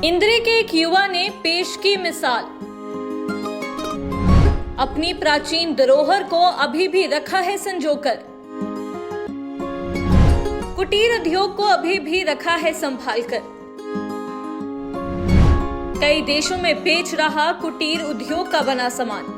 इंद्री के एक युवा ने पेश की मिसाल। अपनी प्राचीन धरोहर को अभी भी रखा है संजोकर। कुटीर उद्योग को अभी भी रखा है संभालकर। कई देशों में बेच रहा कुटीर उद्योग का बना सामान।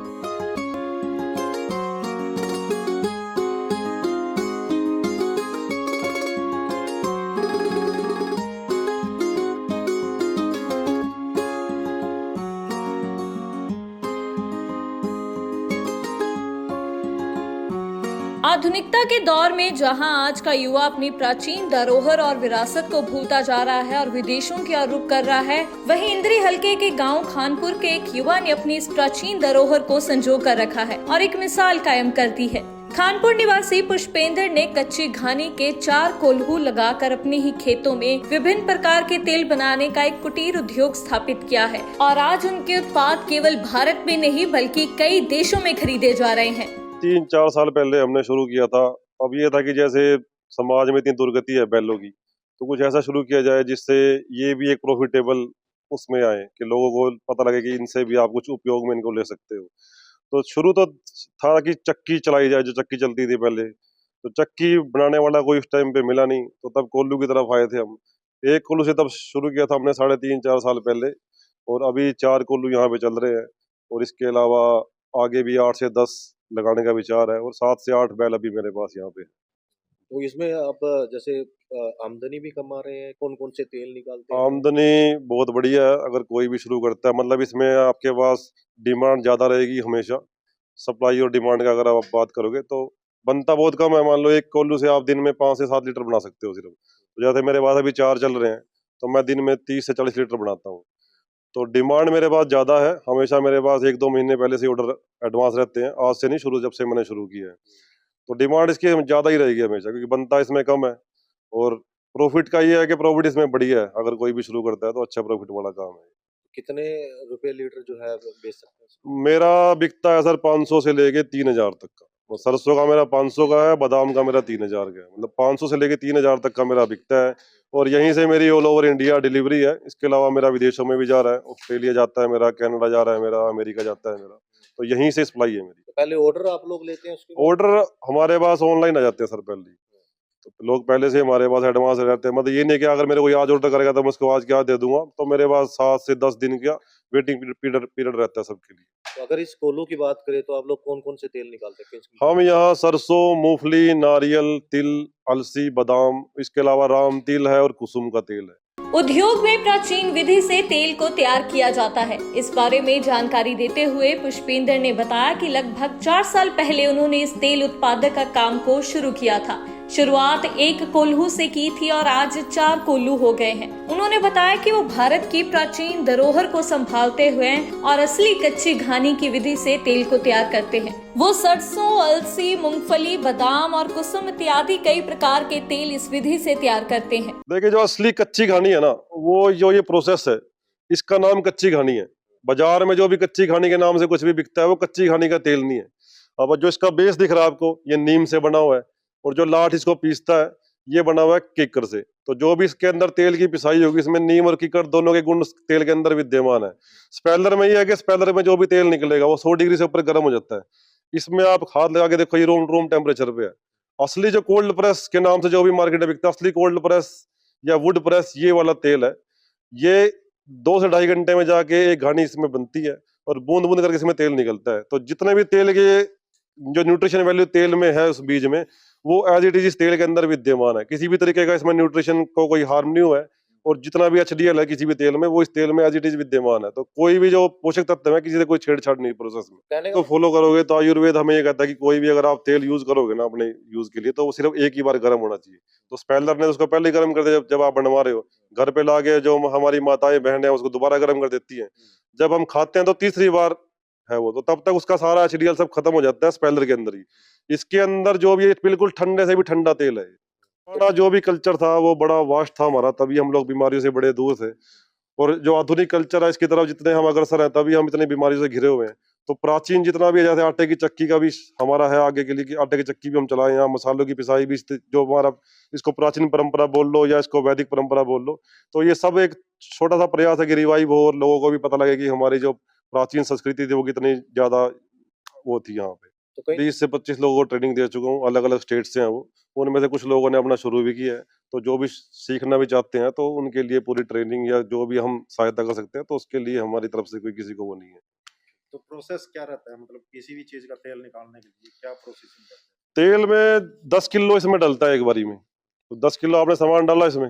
आधुनिकता के दौर में जहां आज का युवा अपनी प्राचीन धरोहर और विरासत को भूलता जा रहा है और विदेशों की ओर रुख कर रहा है, वहीं इंद्री हलके के गांव खानपुर के एक युवा ने अपनी इस प्राचीन धरोहर को संजो कर रखा है और एक मिसाल कायम कर दी है। खानपुर निवासी पुष्पेंद्र ने कच्ची घानी के 4 कोल्हू लगाकर अपने ही खेतों में विभिन्न प्रकार के तेल बनाने का एक कुटीर उद्योग स्थापित किया है और आज उनके उत्पाद केवल भारत में नहीं बल्कि कई देशों में खरीदे जा रहे हैं। 3-4 साल पहले हमने शुरू किया था। अब ये था कि जैसे समाज में इतनी दुर्गति है बैलों की, तो कुछ ऐसा शुरू किया जाए जिससे ये भी एक प्रॉफिटेबल उसमें आए कि लोगों को पता लगे कि इनसे भी आप कुछ उपयोग में इनको ले सकते हो। तो शुरू तो था कि चक्की चलाई जाए, जो चक्की चलती थी पहले, तो चक्की बनाने वाला कोई उस टाइम पे मिला नहीं, तो तब कोल्लू की तरफ आए थे हम। एक कोल्लू से तब शुरू किया था हमने 3.5-4 साल पहले, और अभी 4 कोल्लू यहाँ पे चल रहे हैं। और इसके अलावा आगे भी 8 से 10 लगाने का विचार है, और 7 से 8 बैल अभी मेरे पास यहाँ पे। तो इसमें आप जैसे आमदनी भी कमा रहे हैं, कौन कौन से तेल निकालते हैं? आमदनी बहुत बढ़िया है अगर कोई भी शुरू करता है। मतलब इसमें आपके पास डिमांड ज्यादा रहेगी हमेशा। सप्लाई और डिमांड का अगर आप बात करोगे तो बनता बहुत कम है। मान लो एक कोल्लू से आप दिन में 5 से 7 लीटर बना सकते हो सिर्फ। तो जैसे मेरे पास अभी 4 चल रहे हैं, तो मैं दिन में 30 से 40 लीटर बनाता हूँ। तो डिमांड मेरे पास ज्यादा है हमेशा। मेरे पास 1-2 महीने पहले से ऑर्डर एडवांस रहते हैं, आज से नहीं, शुरू जब से मैंने शुरू किया है। तो डिमांड इसकी ज्यादा ही रहेगी हमेशा, क्योंकि बनता इसमें कम है। और प्रॉफिट का ये है कि प्रॉफिट इसमें बढ़िया है। अगर कोई भी शुरू करता है तो अच्छा प्रॉफिट वाला काम है। कितने रुपए लीटर जो है बेच सकते हैं? मेरा बिकता है सर 500 से लेके 3000 तक का। वो सरसों का मेरा 500 का है, बादाम का मेरा 3000 का है। मतलब 500 से लेके 3000 तक का मेरा बिकता है। और यहीं से मेरी ऑल ओवर इंडिया डिलीवरी है। इसके अलावा मेरा विदेशों में भी जा रहा है, ऑस्ट्रेलिया जाता है मेरा, कनाडा जा रहा है मेरा, अमेरिका जाता है मेरा। तो यहीं से सप्लाई है मेरी। तो पहले ऑर्डर आप लोग लेते हैं उसके बाद? ऑर्डर हमारे पास ऑनलाइन आ जाते हैं सर पहले। तो लोग पहले से हमारे पास एडवांस रहते हैं। मतलब ये नहीं कि अगर मेरे कोई आज ऑर्डर करेगा तो मैं उसको आज क्या दे दूंगा। तो मेरे पास 7 से 10 दिन का वेटिंग पीरियड रहता है सबके लिए। तो अगर इस कोल्हू की बात करें तो आप लोग कौन कौन से तेल निकालते हैं? हम यहाँ सरसों, मूंगफली, नारियल, तिल, अलसी, बादाम, इसके अलावा राम तिल है और कुसुम का तेल है। उद्योग में प्राचीन विधि से तेल को तैयार किया जाता है। इस बारे में जानकारी देते हुए पुष्पेंद्र ने बताया कि लगभग 4 साल पहले उन्होंने इस तेल उत्पादक का काम को शुरू किया था। शुरुआत 1 कोल्हू से की थी और आज 4 कोल्हू हो गए हैं। उन्होंने बताया कि वो भारत की प्राचीन धरोहर को संभालते हुए और असली कच्ची घानी की विधि से तेल को तैयार करते हैं। वो सरसों, अलसी, मूंगफली, बादाम और कुसुम इत्यादि कई प्रकार के तेल इस विधि से तैयार करते हैं। देखिए, जो असली कच्ची घानी है ना, वो जो ये प्रोसेस है, इसका नाम कच्ची घानी है। बाजार में जो भी कच्ची घानी के नाम से कुछ भी बिकता है, वो कच्ची घानी का तेल नहीं है। अब जो इसका बेस दिख रहा है आपको, ये नीम से बना हुआ है, और जो लाठ इसको पीसता है ये बना हुआ है कीकर से। तो जो भी इसके अंदर तेल की पिसाई होगी, इसमें नीम और कीकर दोनों के गुण तेल के अंदर विद्यमान है। स्पेलर में ये है कि स्पेलर में जो भी तेल निकलेगा वो 100 डिग्री से ऊपर गर्म हो जाता है। इसमें आप हाथ लगा के देखो, ये रूम टेम्परेचर पे है। असली जो कोल्ड प्रेस के नाम से जो भी मार्केट में बिकता है, असली कोल्ड प्रेस या वुड प्रेस, ये वाला तेल है। ये 2 से 2.5 घंटे में जाके एक घानी इसमें बनती है और बूंद बूंद करके इसमें तेल निकलता है। तो जितने भी तेल के जो न्यूट्रिशन वैल्यू तेल में है उस बीज में, वो एज इट इज इस तेल के अंदर विद्यमान है। किसी भी तरीके का इसमें न्यूट्रिशन को कोई हार्म नहीं हुआ है। और जितना भी HDL है किसी भी तेल में, वो इस तेल में एज इट इज विद्यमान है। तो कोई भी जो पोषक तत्व है, किसी से कोई छेड़छाड़ नहीं प्रोसेस में। तो फॉलो करोगे तो आयुर्वेद हमें ये कहता है कि कोई भी अगर आप तेल यूज करोगे ना अपने यूज के लिए, तो वो सिर्फ एक ही बार गर्म होना चाहिए। तो स्पेलर ने उसको पहले ही गर्म कर दिया। जब आप बनवा रहे हो, घर पे लाके जो हमारी माताएं बहन है उसको दोबारा गर्म कर देती है। जब हम खाते हैं तो तीसरी बार है वो, तो तब तक उसका सारा HDL सब खत्म हो जाता है स्पेलर के अंदर ही। इसके अंदर जो भी बिल्कुल ठंडे से भी ठंडा तेल है। हमारा जो भी कल्चर था वो बड़ा वास्ट था हमारा, तभी हम लोग बीमारियों से बड़े दूर थे। और जो आधुनिक कल्चर है इसकी तरफ जितने हम अग्रसर हैं, तभी हम इतनी बीमारियों से घिरे हुए हैं। तो प्राचीन जितना भी है, जैसे आटे की चक्की का भी हमारा है आगे के लिए कि आटे की चक्की भी हम चलाएं, यहाँ मसालों की पिसाई भी, जो हमारा इसको प्राचीन परंपरा बोल लो या इसको वैदिक परंपरा बोल लो, तो ये सब एक छोटा सा प्रयास है कि रिवाइव हो और लोगों को भी पता लगे कि हमारी जो प्राचीन संस्कृति थी वो कितनी ज्यादा वो थी यहाँ पे। तो कहीं 20 से 25 लोगों को ट्रेनिंग दे चुका हूँ, अलग अलग स्टेट से हैं वो, उनमें से कुछ लोगों ने अपना शुरू भी किया है। तो जो भी सीखना भी चाहते हैं तो उनके लिए पूरी ट्रेनिंग या जो भी हम सहायता कर सकते हैं तो उसके लिए हमारी तरफ से कोई किसी को वो नहीं है। तो प्रोसेस क्या रहता है, मतलब किसी भी चीज का तेल निकालने के लिए क्या प्रोसेसिंग करते हैं? तेल में 10 किलो इसमें डलता है एक बारी में, तो 10 किलो आपने सामान डाला इसमें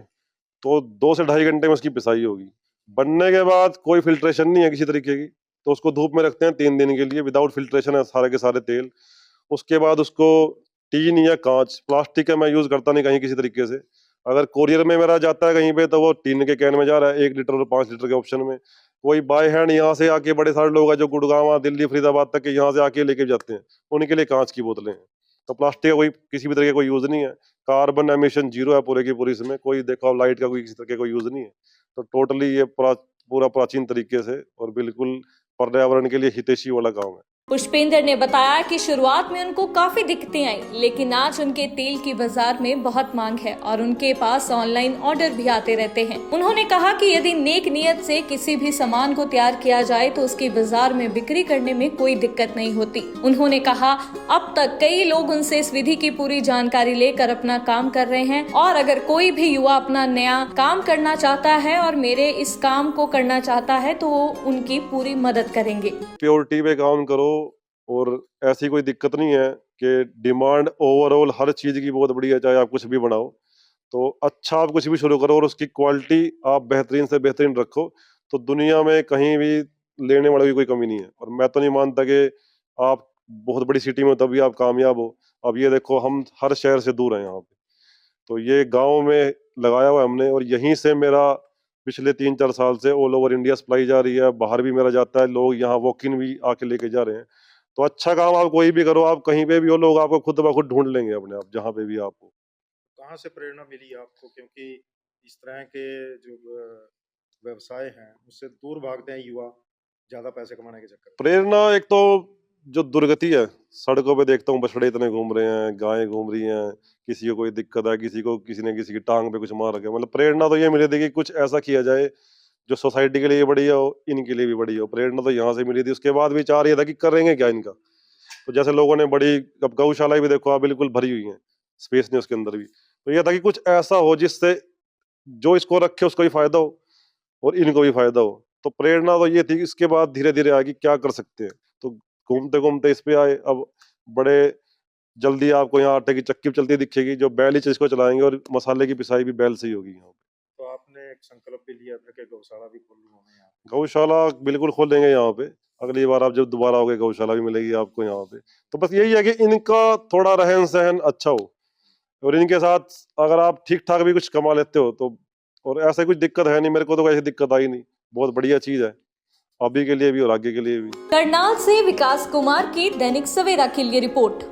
तो 2 से ढाई घंटे में उसकी पिसाई होगी। बनने के बाद कोई फिल्ट्रेशन नहीं है किसी तरीके की, तो उसको धूप में रखते हैं 3 दिन के लिए, विदाउट फिल्ट्रेशन है सारे के सारे तेल। उसके बाद उसको टीन या कांच, प्लास्टिक का मैं यूज करता नहीं कहीं किसी तरीके से। अगर कोरियर में मेरा जाता है कहीं पे तो वो टीन के कैन में जा रहा है, 1 लीटर और 5 लीटर के ऑप्शन में। कोई बाय हैंड यहाँ से आके, बड़े सारे लोग हैं जो गुड़गांव, दिल्ली, फरीदाबाद तक के यहाँ से आके लेके जाते हैं, उनके लिए कांच की बोतलें हैं। तो प्लास्टिक का कोई किसी भी तरह का कोई यूज नहीं है। कार्बन एमिशन 0 है पूरे की पूरी, इसमें कोई देखो लाइट का कोई किसी तरह का कोई यूज नहीं है। तो टोटली ये पूरा प्राचीन तरीके से और बिल्कुल पर्यावरण के लिए हितैषी वाला काम है। पुष्पेंद्र ने बताया कि शुरुआत में उनको काफी दिक्कतें आई, लेकिन आज उनके तेल की बाजार में बहुत मांग है और उनके पास ऑनलाइन ऑर्डर भी आते रहते हैं। उन्होंने कहा कि यदि नेक नियत से किसी भी सामान को तैयार किया जाए तो उसकी बाजार में बिक्री करने में कोई दिक्कत नहीं होती। उन्होंने कहा अब तक कई लोग उनसे इस विधि की पूरी जानकारी लेकर अपना काम कर रहे हैं और अगर कोई भी युवा अपना नया काम करना चाहता है और मेरे इस काम को करना चाहता है तो वो उनकी पूरी मदद करेंगे। प्योरिटी पे काम करो और ऐसी कोई दिक्कत नहीं है कि डिमांड ओवरऑल हर चीज की बहुत बड़ी है, चाहे आप कुछ भी बनाओ तो अच्छा आप कुछ भी शुरू करो और उसकी क्वालिटी आप बेहतरीन से बेहतरीन रखो तो दुनिया में कहीं भी लेने वालों की कोई कमी नहीं है। और मैं तो नहीं मानता कि आप बहुत बड़ी सिटी में हो तभी आप कामयाब हो। अब ये देखो हम हर शहर से दूर हैं यहाँ पे, तो ये गांव में लगाया हुआ है हमने और यहीं से मेरा पिछले 3-4 साल से ऑल ओवर इंडिया सप्लाई जा रही है, बाहर भी मेरा जाता है, लोग यहाँ वॉक इन भी आके लेके जा रहे हैं। तो अच्छा काम आप कोई भी करो, आप कहीं पे भी हो, लोग आपको खुद ब खुद ढूंढ लेंगे अपने आप जहाँ पे भी आप हो। कहाँ से प्रेरणा मिली आपको, क्योंकि इस तरह के जो व्यवसाय हैं उससे दूर भागते हैं युवा ज्यादा पैसे कमाने के चक्कर में? प्रेरणा एक तो जो दुर्गति है, सड़कों पे देखता हूँ बछड़े इतने घूम रहे हैं, गायें घूम रही हैं, किसी को कोई दिक्कत है, किसी ने किसी की टांग पे कुछ मार रखा है। मतलब प्रेरणा तो ये मिली थी कि कुछ ऐसा किया जाए जो सोसाइटी के लिए बढ़िया हो, इनके लिए भी बढ़िया हो। प्रेरणा तो यहाँ से मिली थी। उसके बाद विचार ये था कि करेंगे क्या इनका। तो जैसे लोगों ने बड़ी, अब गौशाला भी देखो आप बिल्कुल भरी हुई है, स्पेस नहीं उसके अंदर भी। तो ये था कि कुछ ऐसा हो जिससे जो इसको रखे उसको भी फायदा हो और इनको भी फायदा हो। तो प्रेरणा तो ये थी कि इसके बाद धीरे धीरे आगे क्या कर सकते हैं। तो घूमते घूमते इस पे आए। अब बड़े जल्दी आपको यहाँ आटे की चक्की चलती दिखेगी, जो बैल ही इसको चलाएंगे और मसाले की पिसाई भी बैल से ही होगी यहाँ। तो आपने एक संकल्प भी लिया था कि गौशाला भी खोलनी होगी यहाँ? गौशाला बिल्कुल खोलेंगे यहाँ पे। अगली बार आप जब दोबारा आओगे गौशाला भी मिलेगी आपको यहाँ पे। तो बस यही है कि इनका थोड़ा रहन सहन अच्छा हो और इनके साथ अगर आप ठीक ठाक भी कुछ कमा लेते हो तो, और ऐसा कुछ दिक्कत है नहीं, मेरे को तो ऐसी दिक्कत आई नहीं। बहुत बढ़िया चीज है अभी के लिए भी और आगे के लिए भी। करनाल से विकास कुमार की दैनिक सवेरा के लिए रिपोर्ट।